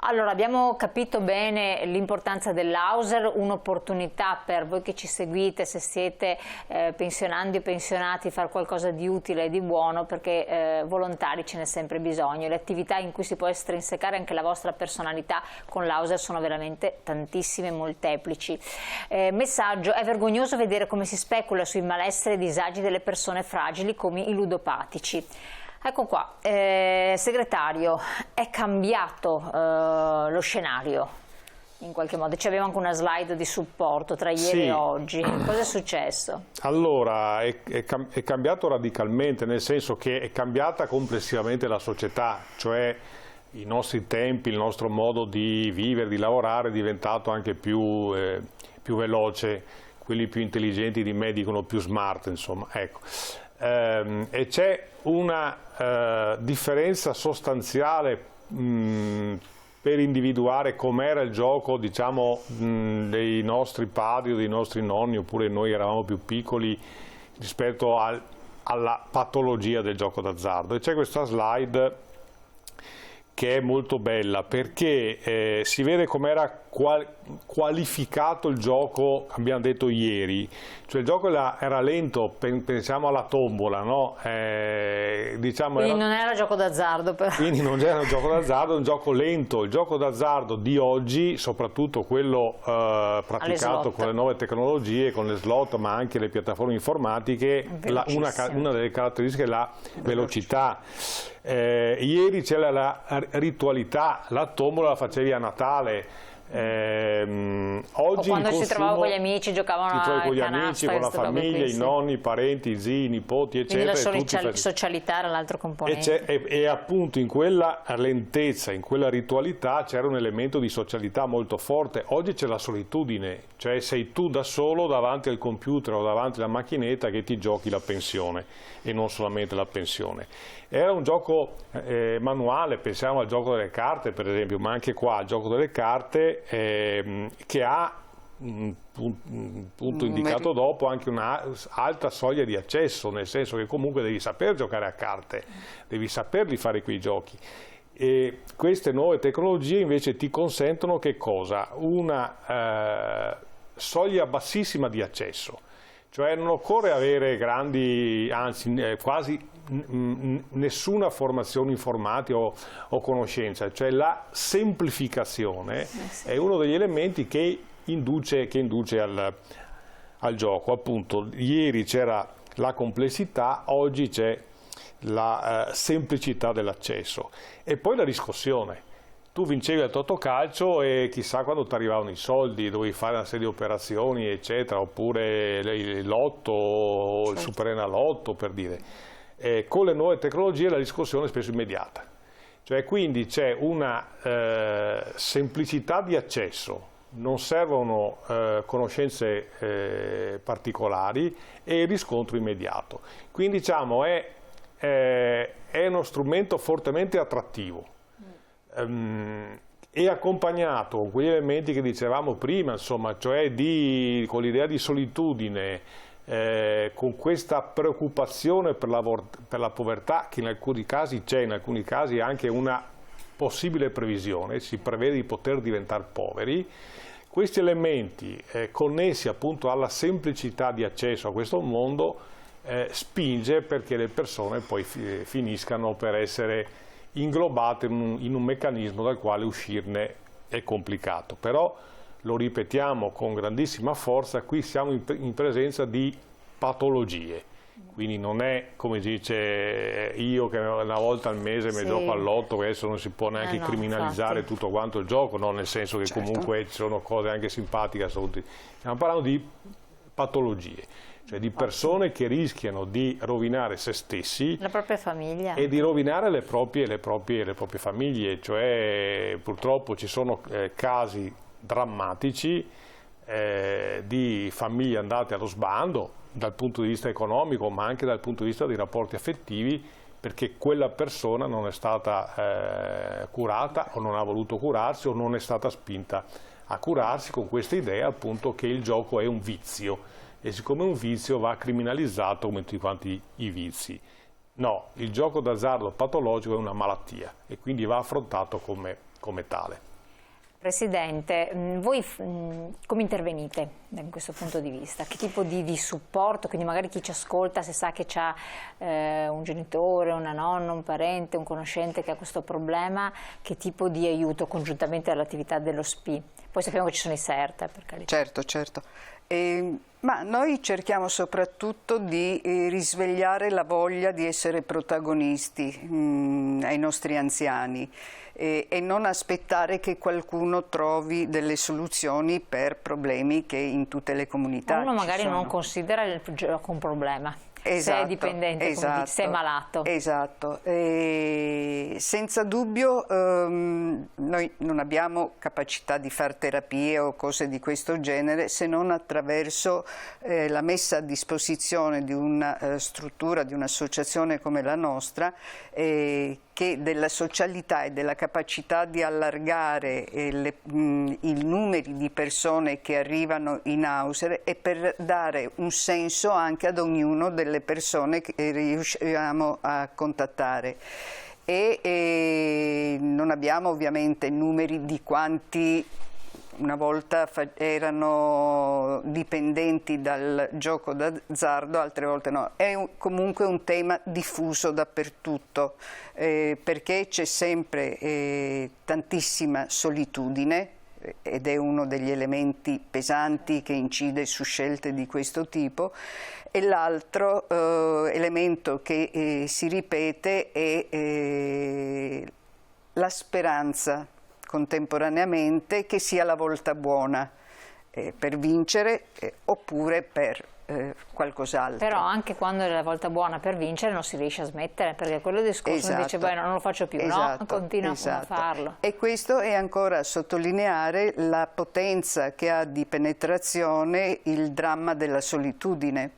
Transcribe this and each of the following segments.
Allora, abbiamo capito bene l'importanza dell'Hauser, un'opportunità per voi che ci seguite, se siete pensionandi o pensionati, fare qualcosa di utile e di buono, perché volontari ce n'è sempre bisogno. Le attività in cui si può estrinsecare anche la vostra personalità con l'Hauser sono veramente tantissime e molteplici. Messaggio: è vergognoso vedere come si specula sui malesseri e disagi delle persone fragili come i ludopatici. Ecco qua, segretario, è cambiato lo scenario in qualche modo? Ci aveva anche una slide di supporto tra ieri e oggi. Cosa è successo? Allora, è cambiato radicalmente, nel senso che è cambiata complessivamente la società, cioè i nostri tempi, il nostro modo di vivere, di lavorare è diventato anche più veloce, quelli più intelligenti di me dicono più smart, insomma, ecco. E c'è una differenza sostanziale per individuare com'era il gioco, diciamo, dei nostri padri o dei nostri nonni, oppure noi eravamo più piccoli, rispetto alla patologia del gioco d'azzardo. E c'è questa slide che è molto bella perché si vede com'era qualificato il gioco, abbiamo detto ieri, cioè il gioco era lento, pensiamo alla tombola, no? Diciamo quindi non era gioco d'azzardo però. Quindi non era un gioco d'azzardo, è un gioco lento. Il gioco d'azzardo di oggi, soprattutto quello praticato con le nuove tecnologie, con le slot ma anche le piattaforme informatiche, una delle caratteristiche è la velocità. Ieri c'era la ritualità, la tombola la facevi a Natale. Oggi quando si trovava con gli amici, giocavano con gli amici, con la famiglia, i nonni, i parenti, i zii, i nipoti, eccetera. Quindi la socialità era l'altro componente. E appunto in quella lentezza, in quella ritualità c'era un elemento di socialità molto forte. Oggi c'è la solitudine, cioè sei tu da solo davanti al computer o davanti alla macchinetta che ti giochi la pensione, e non solamente la pensione. Era un gioco manuale, pensiamo al gioco delle carte per esempio, ma anche qua il gioco delle carte che ha, punto indicato dopo, anche un'alta soglia di accesso, nel senso che comunque devi saper giocare a carte, devi saperli fare quei giochi. E queste nuove tecnologie invece ti consentono che cosa? Una soglia bassissima di accesso. Cioè non occorre avere grandi, anzi quasi nessuna formazione informatica o conoscenza, cioè la semplificazione è uno degli elementi che induce al gioco. Appunto, ieri c'era la complessità, oggi c'è la semplicità dell'accesso e poi la riscossione. Tu vincevi al Totocalcio e chissà quando ti arrivavano i soldi, dovevi fare una serie di operazioni, eccetera, oppure il lotto o il Superenalotto, per dire. Con le nuove tecnologie la riscossione è spesso immediata. Cioè, quindi c'è una semplicità di accesso, non servono conoscenze particolari e il riscontro immediato. Quindi diciamo è uno strumento fortemente attrattivo. E accompagnato con quegli elementi che dicevamo prima, insomma, cioè con l'idea di solitudine, con questa preoccupazione per la povertà, che in alcuni casi c'è, in alcuni casi anche una possibile previsione, si prevede di poter diventare poveri. Questi elementi connessi appunto alla semplicità di accesso a questo mondo spinge perché le persone poi finiscano per essere inglobate in un meccanismo dal quale uscirne è complicato. Però, lo ripetiamo con grandissima forza, qui siamo in presenza di patologie. Quindi non è, come dice io che una volta al mese mi gioco al lotto, che adesso non si può neanche criminalizzare tutto quanto il gioco, no? Nel senso che comunque ci sono cose anche simpatiche. Stiamo parlando di patologie. Cioè di persone che rischiano di rovinare se stessi, la propria famiglia, e di rovinare le proprie famiglie. Cioè purtroppo ci sono casi drammatici di famiglie andate allo sbando dal punto di vista economico, ma anche dal punto di vista dei rapporti affettivi, perché quella persona non è stata curata o non ha voluto curarsi o non è stata spinta a curarsi con questa idea appunto che il gioco è un vizio. E siccome un vizio va criminalizzato come tutti quanti i vizi. No, il gioco d'azzardo patologico è una malattia e quindi va affrontato come tale. Presidente, voi come intervenite da questo punto di vista? Che tipo di supporto? Quindi magari chi ci ascolta, se sa che c'ha un genitore, una nonna, un parente, un conoscente che ha questo problema, che tipo di aiuto congiuntamente all'attività dello SPI? Poi sappiamo che ci sono i SERT, per carità. Certo, certo. Ma noi cerchiamo soprattutto di risvegliare la voglia di essere protagonisti ai nostri anziani e non aspettare che qualcuno trovi delle soluzioni per problemi che in tutte le comunità uno magari ci sono. non considera il gioco un problema. Esatto, se è dipendente, esatto, se è malato. Esatto, senza dubbio noi non abbiamo capacità di fare terapie o cose di questo genere se non attraverso la messa a disposizione di una struttura, di un'associazione come la nostra, che della socialità e della capacità di allargare i numeri di persone che arrivano in Auser e per dare un senso anche ad ognuno delle persone che riusciamo a contattare. E non abbiamo ovviamente numeri di quanti una volta erano dipendenti dal gioco d'azzardo, altre volte no. È comunque un tema diffuso dappertutto, perché c'è sempre tantissima solitudine, ed è uno degli elementi pesanti che incide su scelte di questo tipo, e l'altro elemento che si ripete è la speranza contemporaneamente che sia la volta buona per vincere oppure per qualcos'altro. Però anche quando è la volta buona per vincere non si riesce a smettere, perché quello discorso esatto, dice beh, non lo faccio più, esatto, no? Continua esatto. a farlo. E questo è ancora a sottolineare la potenza che ha di penetrazione il dramma della solitudine.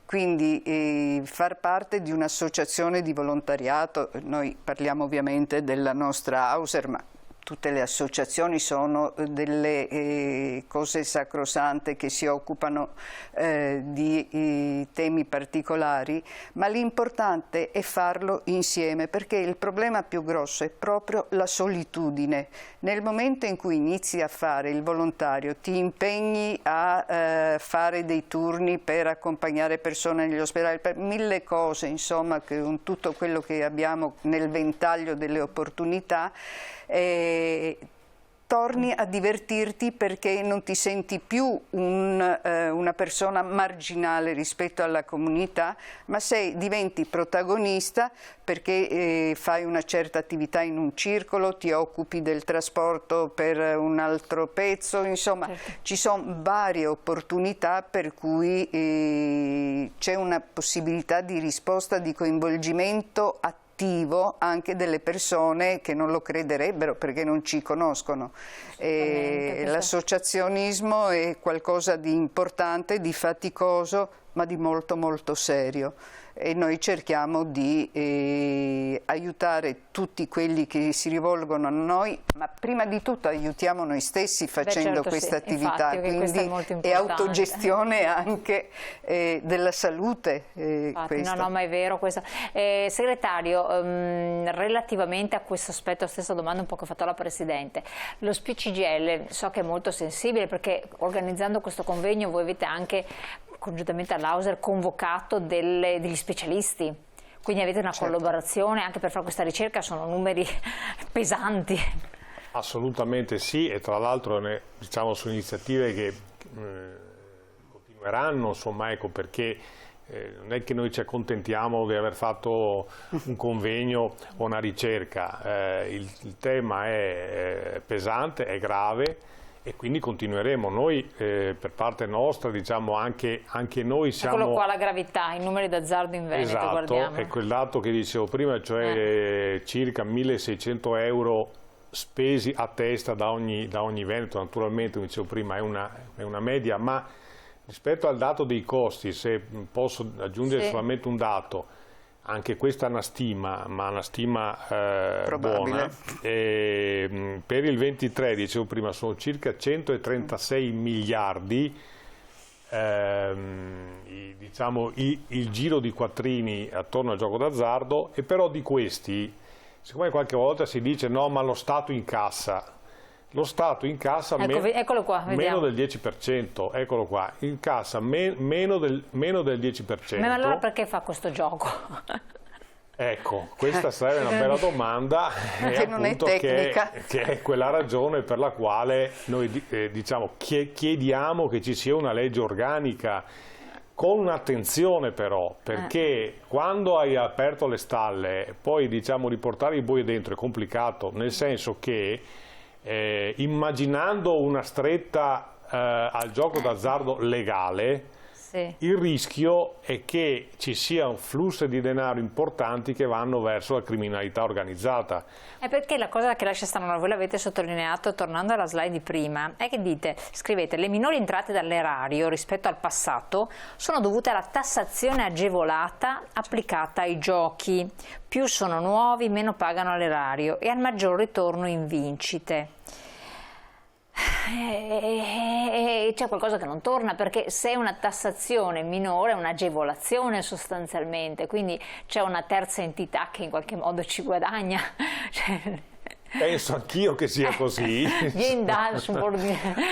Quindi far parte di un'associazione di volontariato, noi parliamo ovviamente della nostra Auser, ma tutte le associazioni sono delle cose sacrosante che si occupano di temi particolari, ma l'importante è farlo insieme, perché il problema più grosso è proprio la solitudine. Nel momento in cui inizi a fare il volontario, ti impegni a fare dei turni per accompagnare persone negli ospedali, per mille cose, insomma, con tutto quello che abbiamo nel ventaglio delle opportunità, torni a divertirti perché non ti senti più una persona marginale rispetto alla comunità, ma diventi protagonista perché fai una certa attività in un circolo, ti occupi del trasporto per un altro pezzo, insomma ci sono varie opportunità per cui c'è una possibilità di risposta, di coinvolgimento attivo anche delle persone che non lo crederebbero perché non ci conoscono. L'associazionismo è qualcosa di importante, di faticoso, ma di molto molto serio, e noi cerchiamo di aiutare tutti quelli che si rivolgono a noi, ma prima di tutto aiutiamo noi stessi facendo questa attività, quindi è autogestione anche della salute. No, ma è vero questo. Segretario, relativamente a questo aspetto, stessa domanda un po' che ho fatto alla Presidente, lo SPI-CGIL so che è molto sensibile perché organizzando questo convegno voi avete anche congiuntamente all'Auser convocato degli specialisti, quindi avete una collaborazione anche per fare questa ricerca, sono numeri pesanti. Assolutamente sì, e tra l'altro diciamo sono iniziative che continueranno, insomma, ecco, perché non è che noi ci accontentiamo di aver fatto un convegno o una ricerca, il tema è pesante, è grave, e quindi continueremo. Noi per parte nostra, diciamo, anche noi siamo... Eccolo qua la gravità, i numeri d'azzardo in Veneto, esatto, guardiamo. È quel dato che dicevo prima, cioè circa 1.600 euro spesi a testa da ogni veneto. Naturalmente, come dicevo prima, è una media, ma rispetto al dato dei costi, se posso aggiungere solamente un dato, anche questa è una stima, ma una stima buona. Per il 23, dicevo prima, sono circa 136 miliardi, diciamo, il giro di quattrini attorno al gioco d'azzardo, e però di questi, siccome qualche volta si dice no, ma lo Stato incassa, Lo Stato incassa eccolo qua, meno del 10%, eccolo qua, incassa meno del 10%. Ma allora perché fa questo gioco? Ecco, questa sarebbe una bella domanda che non è tecnica. Che è quella ragione per la quale noi diciamo, chiediamo che ci sia una legge organica, con un'attenzione però, perché quando hai aperto le stalle, poi diciamo riportare i buoi dentro è complicato, nel senso che immaginando una stretta al gioco d'azzardo legale, sì. Il rischio è che ci sia un flusso di denaro importanti che vanno verso la criminalità organizzata. È perché la cosa che lascia strano, voi l'avete sottolineato tornando alla slide di prima, è che scrivete, le minori entrate dall'erario rispetto al passato sono dovute alla tassazione agevolata applicata ai giochi. Più sono nuovi, meno pagano all'erario e al maggior ritorno in vincite. C'è qualcosa che non torna, perché se è una tassazione minore è un'agevolazione sostanzialmente, quindi c'è una terza entità che in qualche modo ci guadagna. Penso anch'io che sia così.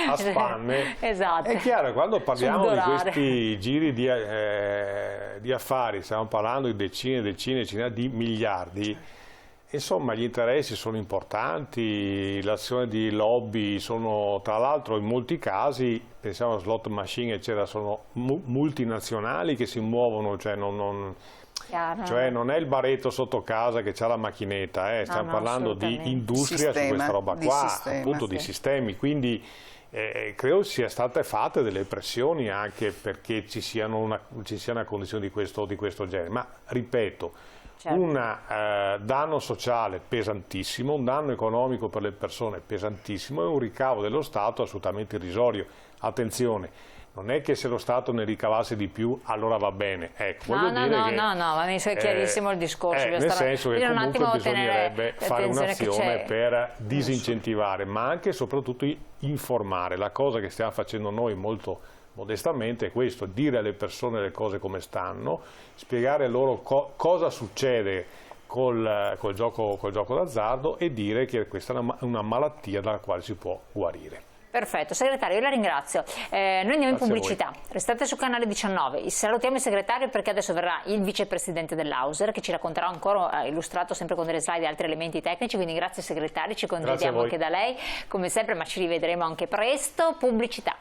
A spanne. Esatto. È chiaro, quando parliamo di questi giri di affari, stiamo parlando di decine di miliardi. Insomma, gli interessi sono importanti, l'azione di lobby sono, tra l'altro in molti casi, pensiamo a slot machine eccetera, sono multinazionali che si muovono, cioè non è il baretto sotto casa che ha la macchinetta, stiamo parlando di industria su questa roba qua, appunto di sistemi, quindi credo sia state fatte delle pressioni anche perché ci sia una condizione di questo genere, ma ripeto, un danno sociale pesantissimo, un danno economico per le persone pesantissimo e un ricavo dello Stato assolutamente irrisorio. Attenzione, non è che se lo Stato ne ricavasse di più allora va bene. Ecco, no, ma mi è chiarissimo il discorso. Nel senso che comunque bisognerebbe fare un'azione per disincentivare, ma anche e soprattutto informare. La cosa che stiamo facendo noi molto modestamente è questo, dire alle persone le cose come stanno, spiegare loro cosa succede col gioco d'azzardo e dire che questa è una malattia dalla quale si può guarire. Perfetto, segretario, io la ringrazio. Noi andiamo in pubblicità, restate su canale 19, salutiamo il segretario perché adesso verrà il vicepresidente dell'Auser che ci racconterà ancora, illustrato sempre con delle slide e altri elementi tecnici, quindi grazie segretario, ci congediamo anche da lei come sempre, ma ci rivedremo anche presto. Pubblicità.